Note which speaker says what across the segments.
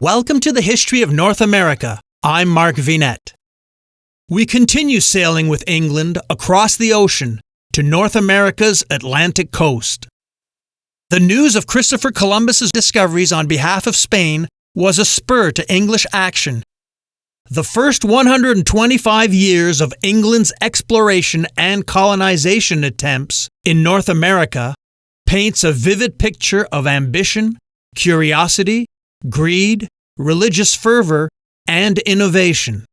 Speaker 1: Welcome to the History of North America. I'm Mark Vinette. We continue sailing with England across the ocean to North America's Atlantic coast. The news of Christopher Columbus's discoveries on behalf of Spain was a spur to English action. The first 125 years of England's exploration and colonization attempts in North America paints a vivid picture of ambition, curiosity, greed, religious fervor, and innovation.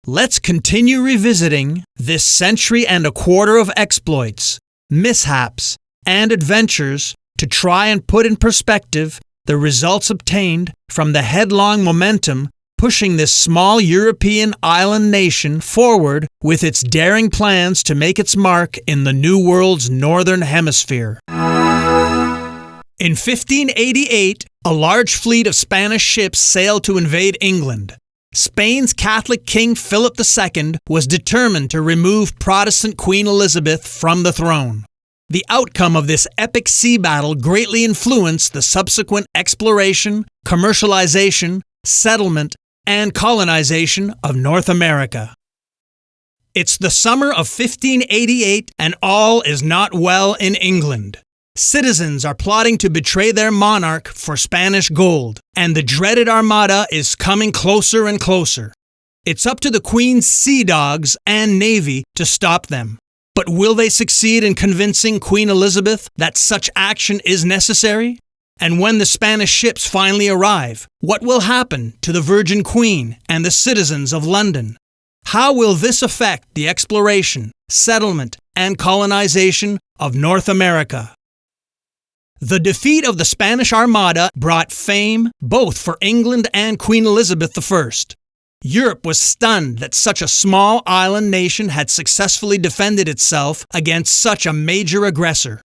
Speaker 1: Let's continue revisiting this century and a quarter of exploits, mishaps, and adventures to try and put in perspective the results obtained from the headlong momentum pushing this small European island nation forward with its daring plans to make its mark in the New World's northern hemisphere. In 1588, a large fleet of Spanish ships sailed to invade England. Spain's Catholic King Philip II was determined to remove Protestant Queen Elizabeth from the throne. The outcome of this epic sea battle greatly influenced the subsequent exploration, commercialization, settlement, and colonization of North America. It's the summer of 1588 and all is not well in England. Citizens are plotting to betray their monarch for Spanish gold, and the dreaded Armada is coming closer and closer. It's up to the Queen's sea dogs and navy to stop them. But will they succeed in convincing Queen Elizabeth that such action is necessary? And when the Spanish ships finally arrive, what will happen to the Virgin Queen and the citizens of London? How will this affect the exploration, settlement, and colonization of North America? The defeat of the Spanish Armada brought fame both for England and Queen Elizabeth I. Europe was stunned that such a small island nation had successfully defended itself against such a major aggressor.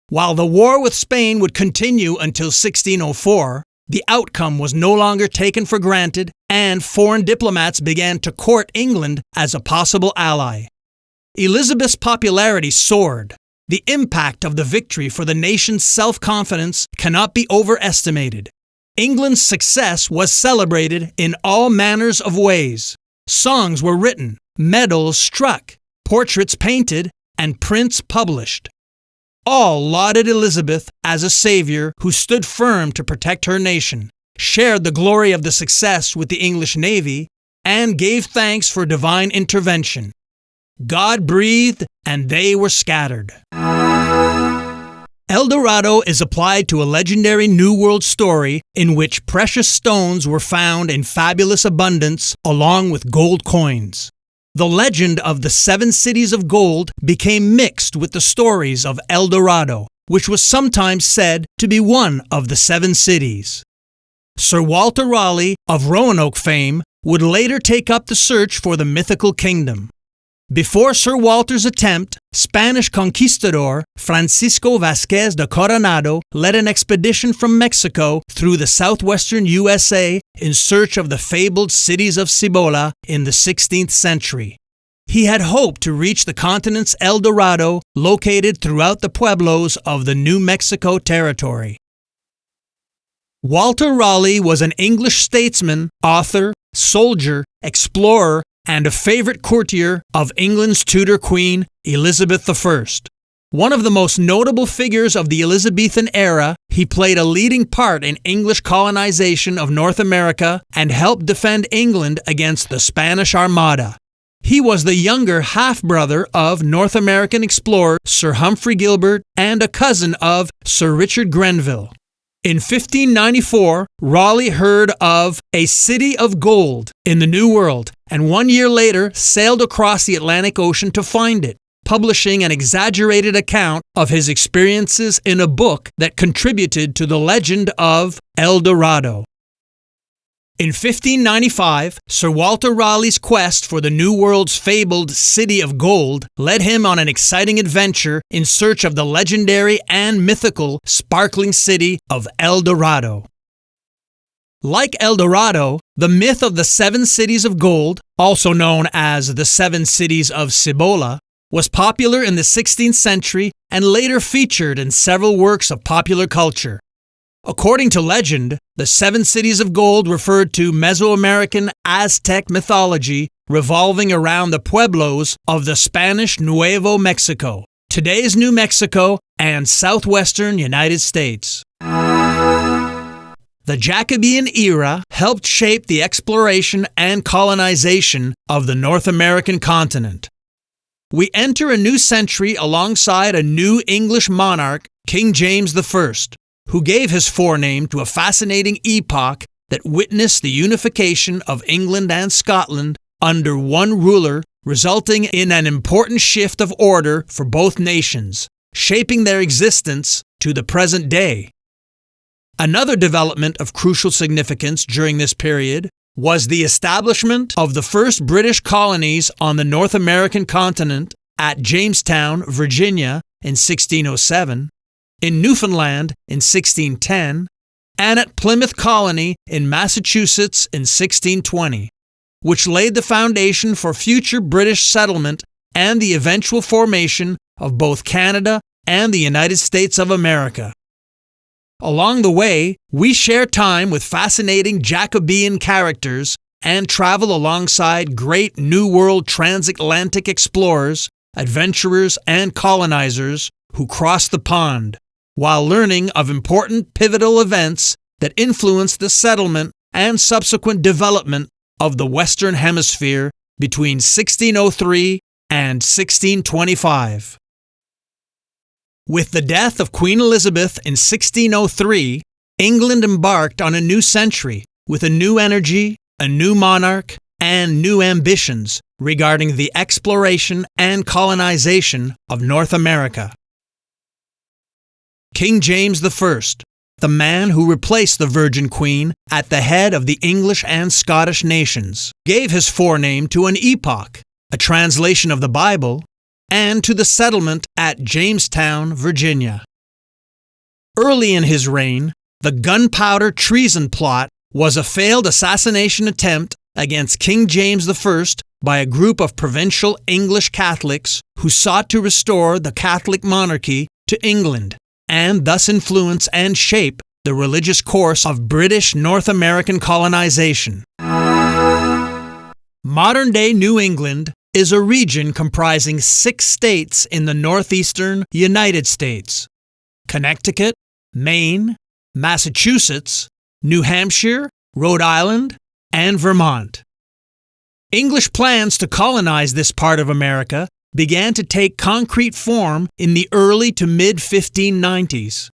Speaker 1: While the war with Spain would continue until 1604, the outcome was no longer taken for granted, and foreign diplomats began to court England as a possible ally. Elizabeth's popularity soared. The impact of the victory for the nation's self-confidence cannot be overestimated. England's success was celebrated in all manners of ways. Songs were written, medals struck, portraits painted, and prints published. All lauded Elizabeth as a savior who stood firm to protect her nation, shared the glory of the success with the English Navy, and gave thanks for divine intervention. God breathed, and they were scattered. El Dorado is applied to a legendary New World story in which precious stones were found in fabulous abundance along with gold coins. The legend of the 7 cities of gold became mixed with the stories of El Dorado, which was sometimes said to be one of the 7 cities. Sir Walter Raleigh of Roanoke fame would later take up the search for the mythical kingdom. Before Sir Walter's attempt, Spanish conquistador Francisco Vázquez de Coronado led an expedition from Mexico through the southwestern USA in search of the fabled cities of Cibola in the 16th century. He had hoped to reach the continent's El Dorado, located throughout the pueblos of the New Mexico territory. Walter Raleigh was an English statesman, author, soldier, explorer, and a favorite courtier of England's Tudor Queen, Elizabeth I. One of the most notable figures of the Elizabethan era, he played a leading part in English colonization of North America and helped defend England against the Spanish Armada. He was the younger half-brother of North American explorer Sir Humphrey Gilbert and a cousin of Sir Richard Grenville. In 1594, Raleigh heard of a city of gold in the New World, and 1 year later sailed across the Atlantic Ocean to find it, publishing an exaggerated account of his experiences in a book that contributed to the legend of El Dorado. In 1595, Sir Walter Raleigh's quest for the New World's fabled City of Gold led him on an exciting adventure in search of the legendary and mythical sparkling city of El Dorado. Like El Dorado, the myth of the 7 cities of gold, also known as the 7 cities of Cibola, was popular in the 16th century and later featured in several works of popular culture. According to legend, the 7 cities of gold referred to Mesoamerican Aztec mythology revolving around the pueblos of the Spanish Nuevo Mexico, today's New Mexico, and southwestern United States. The Jacobean era helped shape the exploration and colonization of the North American continent. We enter a new century alongside a new English monarch, King James I, who gave his forename to a fascinating epoch that witnessed the unification of England and Scotland under one ruler, resulting in an important shift of order for both nations, shaping their existence to the present day. Another development of crucial significance during this period was the establishment of the first British colonies on the North American continent at Jamestown, Virginia in 1607, in Newfoundland in 1610, and at Plymouth Colony in Massachusetts in 1620, which laid the foundation for future British settlement and the eventual formation of both Canada and the United States of America. Along the way, we share time with fascinating Jacobean characters and travel alongside great New World transatlantic explorers, adventurers, and colonizers who crossed the pond, while learning of important pivotal events that influenced the settlement and subsequent development of the Western Hemisphere between 1603 and 1625. With the death of Queen Elizabeth in 1603, England embarked on a new century with a new energy, a new monarch, and new ambitions regarding the exploration and colonization of North America. King James I, the man who replaced the Virgin Queen at the head of the English and Scottish nations, gave his forename to an epoch, a translation of the Bible, and to the settlement at Jamestown, Virginia. Early in his reign, the Gunpowder Treason Plot was a failed assassination attempt against King James I by a group of provincial English Catholics who sought to restore the Catholic monarchy to England, and thus influence and shape the religious course of British North American colonization. Modern-day New England is a region comprising 6 states in the northeastern United States: Connecticut, Maine, Massachusetts, New Hampshire, Rhode Island, and Vermont. English plans to colonize this part of America began to take concrete form in the early to mid-1590s.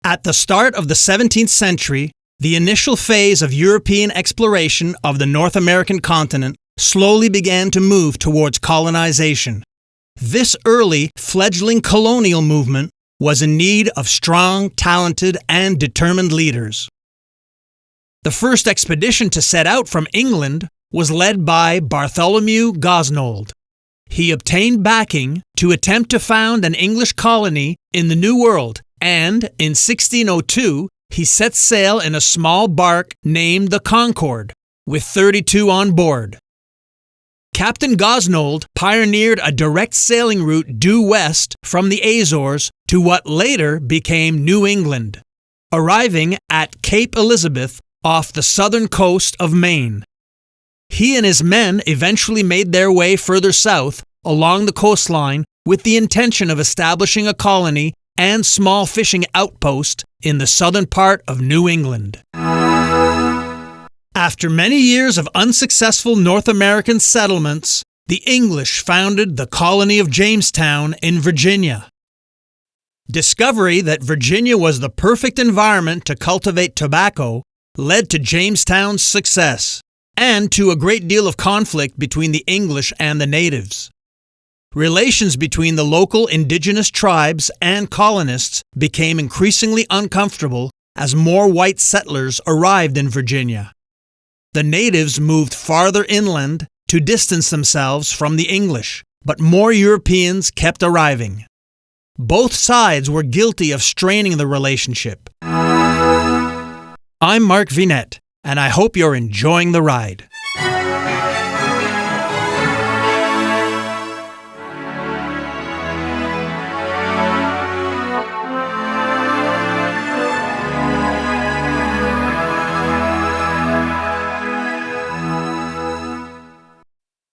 Speaker 1: At the start of the 17th century, the initial phase of European exploration of the North American continent slowly began to move towards colonization. This early fledgling colonial movement was in need of strong, talented, and determined leaders. The first expedition to set out from England was led by Bartholomew Gosnold. He obtained backing to attempt to found an English colony in the New World, and in 1602 he set sail in a small bark named the Concord, with 32 on board. Captain Gosnold pioneered a direct sailing route due west from the Azores to what later became New England, arriving at Cape Elizabeth off the southern coast of Maine. He and his men eventually made their way further south along the coastline with the intention of establishing a colony and small fishing outpost in the southern part of New England. After many years of unsuccessful North American settlements, the English founded the colony of Jamestown in Virginia. Discovery that Virginia was the perfect environment to cultivate tobacco led to Jamestown's success, and to a great deal of conflict between the English and the natives. Relations between the local indigenous tribes and colonists became increasingly uncomfortable as more white settlers arrived in Virginia. The natives moved farther inland to distance themselves from the English, but more Europeans kept arriving. Both sides were guilty of straining the relationship. I'm Mark Vinette, and I hope you're enjoying the ride.